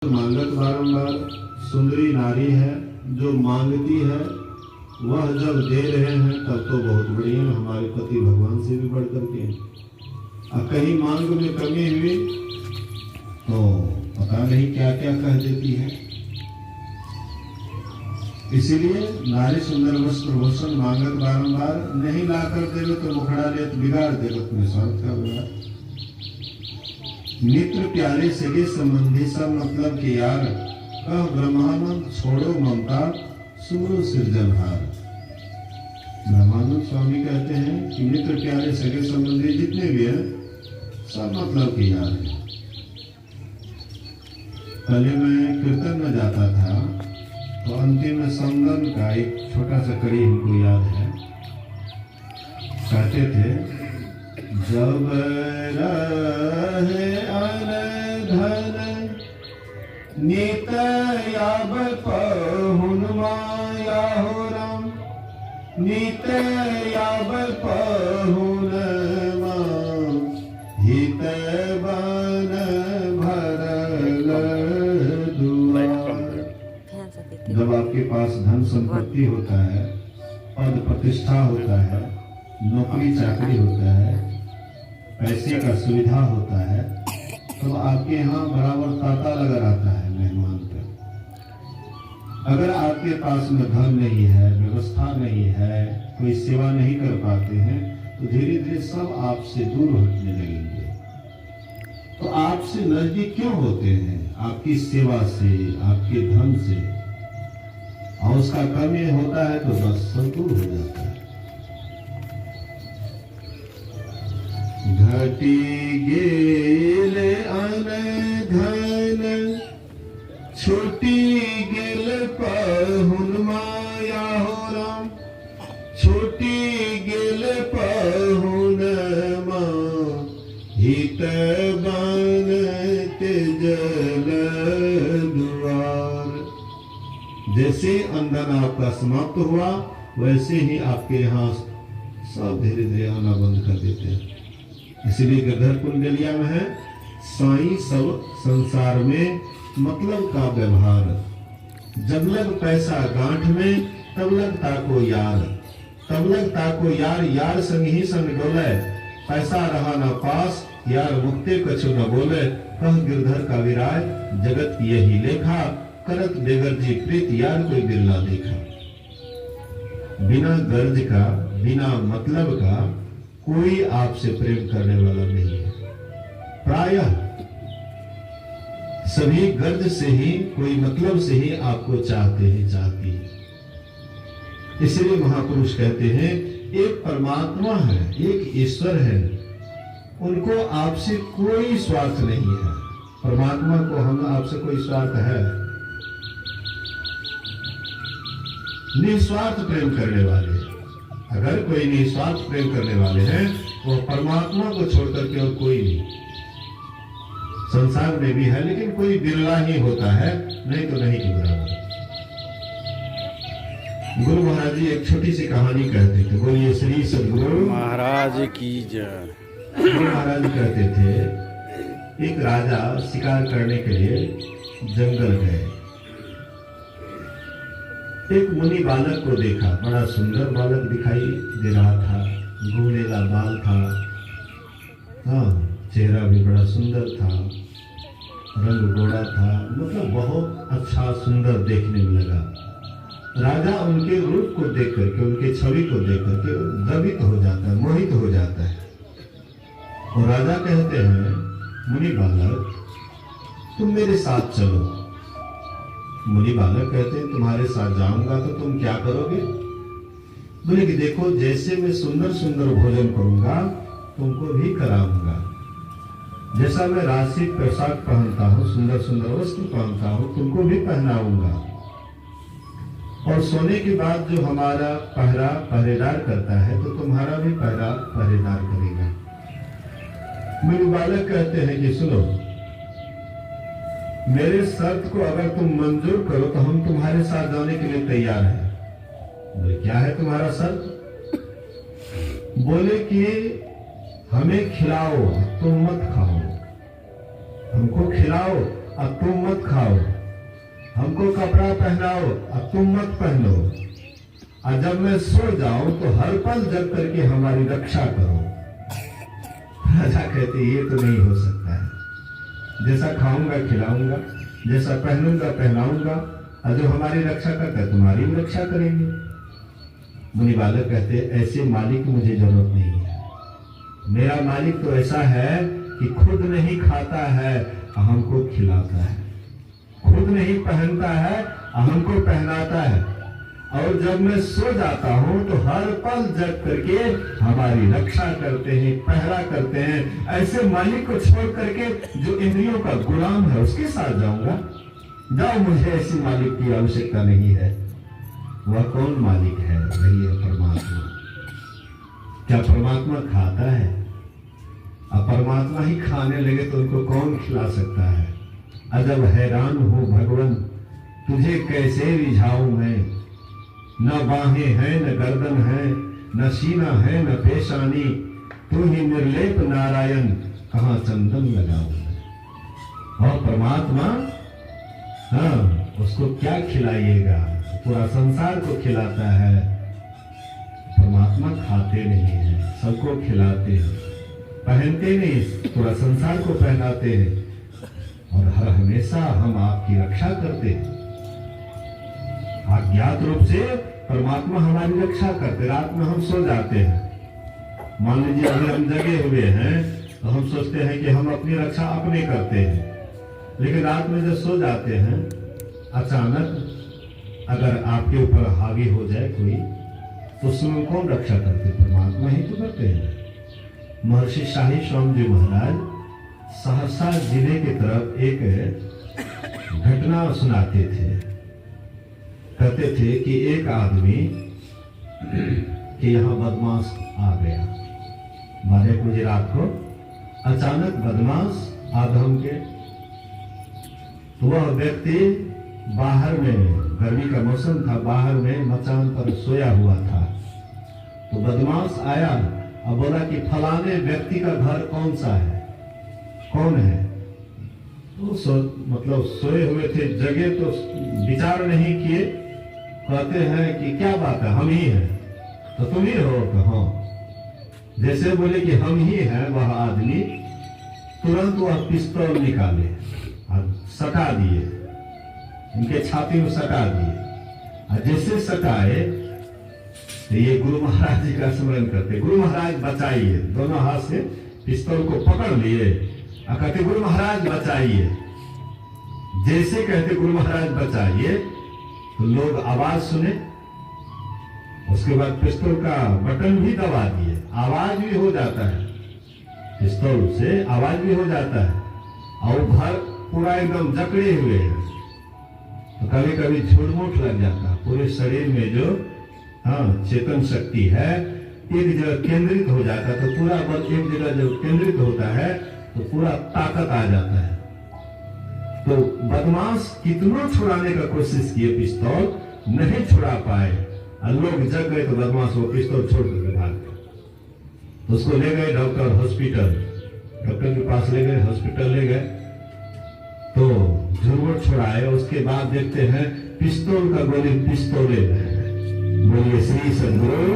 मांगत बारंबार सुंदरी नारी है जो मांगती है, वह जब दे रहे हैं तब तो बहुत बढ़िया, हमारे पति भगवान से भी बढ़ करके। और कहीं मांग में कमी हुई तो पता नहीं क्या क्या कह देती है। इसीलिए नारी सुंदर वस्त्र भूषण मांगत बारंबार, नहीं ला कर देवे तो मुखड़ा लेत बिगाड़ देवे अपने स्वार्थ का बिगाड़। मित्र प्यारे सगे संबंधी सब मतलब के यार, कह ब्रह्मानंद छोड़ो ममता सुमरो सृजनहार। ब्रह्मानंद स्वामी कहते हैं कि मित्र प्यारे सगे संबंधी जितने भी हैं सब मतलब के यार हैं। पहले मैं कीर्तन में जाता था तो अंतिम में समदन का एक छोटा सा कड़ी हमको याद है। कहते थे, जब रहे अनधन नित याब पहुन माया हो राम, नित याब पहुन हित बन भरल दुआर। जब आपके पास धन संपत्ति होता है, पद प्रतिष्ठा होता है, नौकरी चाकरी होता है, पैसे का सुविधा होता है, तो आपके यहाँ बराबर तांता लगा रहता है मेहमान का। अगर आपके पास में धन नहीं है, व्यवस्था नहीं है, कोई सेवा नहीं कर पाते हैं, तो धीरे धीरे सब आपसे दूर हटने लगेंगे। तो आपसे नजदीक क्यों होते हैं? आपकी सेवा से, आपके धन से। और उसका कमी होता है तो बस सब दूर हो जाता है। घटी गेल अनधन छूटी गेल पहुन माया हो राम, छूटी गेल पहुन हित बन तेजल दुआर। जैसे अंधन आपका समाप्त हुआ, वैसे ही आपके यहाँ सब धीरे धीरे आना बंद कर देते हैं। इसलिए गिरधर कुंडलिया में है, साईं सब संसार में मतलब का व्यवहार। जब लग पैसा गांठ में तब लग ताको यार, तब लग ताको यार, यार संग ही संग डोले। पैसा रहा ना पास, यार मुक्ते कछु न बोले। कह गिरधर का विराज जगत यही लेखा, करत बेगर जी प्रीत यार कोई बिरला देखा। बिना गर्ज का, बिना मतलब का कोई आपसे प्रेम करने वाला नहीं है। प्रायः सभी गर्ज से ही, कोई मतलब से ही आपको चाहते हैं, चाहती है। इसलिए महापुरुष कहते हैं, एक परमात्मा है, एक ईश्वर है, उनको आपसे कोई स्वार्थ नहीं है। परमात्मा को हम आपसे कोई स्वार्थ है? निस्वार्थ प्रेम करने वाले। अगर कोई निस्वार्थ प्रेम करने वाले हैं, वो परमात्मा को छोड़कर के और कोई नहीं। संसार में भी है, लेकिन कोई बिरला ही होता है, नहीं तो नहीं के बराबर। गुरु महाराज जी एक छोटी सी कहानी कहते थे। बोलिए श्री सद्गुरु महाराज की जय। गुरु महाराज कहते थे, एक राजा शिकार करने के लिए जंगल गए। एक मुनि बालक को देखा, बड़ा सुंदर बालक दिखाई दे रहा था, घूमेला बाल था, हाँ, चेहरा भी बड़ा सुंदर था, रंग गोरा था, मतलब बहुत अच्छा सुंदर देखने में लगा। राजा उनके रूप को देख करके, उनके छवि को देख करके द्रवित हो जाता है, मोहित हो जाता है। और राजा कहते हैं, मुनि बालक तुम मेरे साथ चलो। मुनि बालक कहते हैं, तुम्हारे साथ जाऊंगा तो तुम क्या करोगे? बोले कि देखो, जैसे मैं सुंदर सुंदर भोजन करूंगा तुमको भी कराऊंगा, जैसा मैं राशि पोशाक पहनता हूँ, सुंदर सुंदर वस्त्र पहनता हूँ, तुमको भी पहनाऊंगा। और सोने के बाद जो हमारा पहरा पहरेदार करता है, तो तुम्हारा भी पहरा पहरेदार करेगा। मुनि बालक कहते हैं कि सुनो, मेरे शर्त को अगर तुम मंजूर करो तो हम तुम्हारे साथ जाने के लिए तैयार हैं। बोले क्या है तुम्हारा शर्त? बोले कि हमें खिलाओ, तुम मत खाओ। हमको खिलाओ, अब तुम मत खाओ, हमको कपड़ा पहनाओ अब तुम मत पहनो, और जब मैं सो जाऊं तो हर पल जग करके हमारी रक्षा करो। राजा कहते ये तो नहीं हो सकता है, जैसा खाऊंगा खिलाऊंगा, जैसा पहनूंगा पहनाऊंगा, और जो हमारी रक्षा करता है तुम्हारी भी रक्षा करेंगे। मुनि बालक कहते ऐसे मालिक की मुझे जरूरत नहीं है, मेरा मालिक तो ऐसा है कि खुद नहीं खाता है हमको खिलाता है, खुद नहीं पहनता है हमको पहनाता है, और जब मैं सो जाता हूं तो हर पल जग करके हमारी रक्षा करते हैं, पहरा करते हैं। ऐसे मालिक को छोड़ करके जो इंद्रियों का गुलाम है उसके साथ जाऊंगा? जाओ, मुझे ऐसी मालिक की आवश्यकता नहीं है। वह कौन मालिक है? वही है परमात्मा। क्या परमात्मा खाता है? अब परमात्मा ही खाने लगे तो उनको कौन खिला सकता है? अजब हैरान हूं भगवान, तुझे कैसे रिझाऊं मैं। न बाहें हैं न गर्दन है, न सीना है न पेशानी, तू ही निर्लेप नारायण, कहां चंदन लगाऊं। और परमात्मा, हाँ, उसको क्या खिलाइएगा? पूरा संसार को खिलाता है। परमात्मा खाते नहीं है, सबको खिलाते हैं, पहनते नहीं, पूरा संसार को पहनाते हैं, और हर हमेशा हम आपकी रक्षा करते हैं। अज्ञात रूप से परमात्मा हमारी रक्षा करते। रात में हम सो जाते हैं, मान लीजिए अभी हम जगे हुए हैं तो हम सोचते हैं कि हम अपनी रक्षा अपने करते हैं, लेकिन रात में जब सो जाते हैं अचानक अगर आपके ऊपर हावी हो जाए कोई, तो उसमें कौन रक्षा करते? परमात्मा ही तो करते हैं। महर्षि शाही स्वामी जी महाराज सहरसा जिले की तरफ एक घटना सुनाते थे। कहते थे कि एक आदमी कि यहाँ बदमाश आ गया, 12 बजे रात को अचानक बदमाश आधम के, तो वह व्यक्ति बाहर में, गर्मी का मौसम था, बाहर में मचान पर सोया हुआ था। तो बदमाश आया और बोला कि फलाने व्यक्ति का घर कौन सा है, कौन है? तो मतलब सोए हुए थे, जगे तो विचार नहीं किए, कहते हैं कि क्या बात है, हम ही हैं। तो तुम ही हो? तो हाँ। जैसे बोले कि हम ही हैं, वह आदमी तुरंत वह पिस्तौल निकाले और सटा दिए, इनके छाती में सटा दिए, और जैसे सटाए तो ये गुरु महाराज जी का स्मरण करते, गुरु महाराज बचाइए, दोनों हाथ से पिस्तौल को पकड़ लिए और कहते गुरु महाराज बचाइए। जैसे कहते गुरु महाराज बचाइए तो लोग आवाज सुने, उसके बाद पिस्तौल का बटन भी दबा दिए, आवाज भी हो जाता है, पिस्तौल से आवाज भी हो जाता है, और घर पूरा एकदम जकड़े हुए हैं। तो कभी कभी झुरमुट लग जाता है, पूरे शरीर में जो चेतन शक्ति है एक जगह केंद्रित हो जाता है, तो पूरा बल एक जगह जब केंद्रित होता है तो पूरा ताकत आ जाता है। तो बदमाश कितना छुड़ाने का कोशिश किए, पिस्तौल नहीं छुड़ा पाए, और लोग जग गए तो बदमाश वो पिस्तौल छोड़ करके भाग गए। तो उसको ले गए डॉक्टर हॉस्पिटल, डॉक्टर के पास ले गए, हॉस्पिटल ले गए, तो झुरमुट छुड़ाए, उसके बाद देखते हैं पिस्तौल का गोली पिस्तौले में। बोलिए श्री सद्गुरु।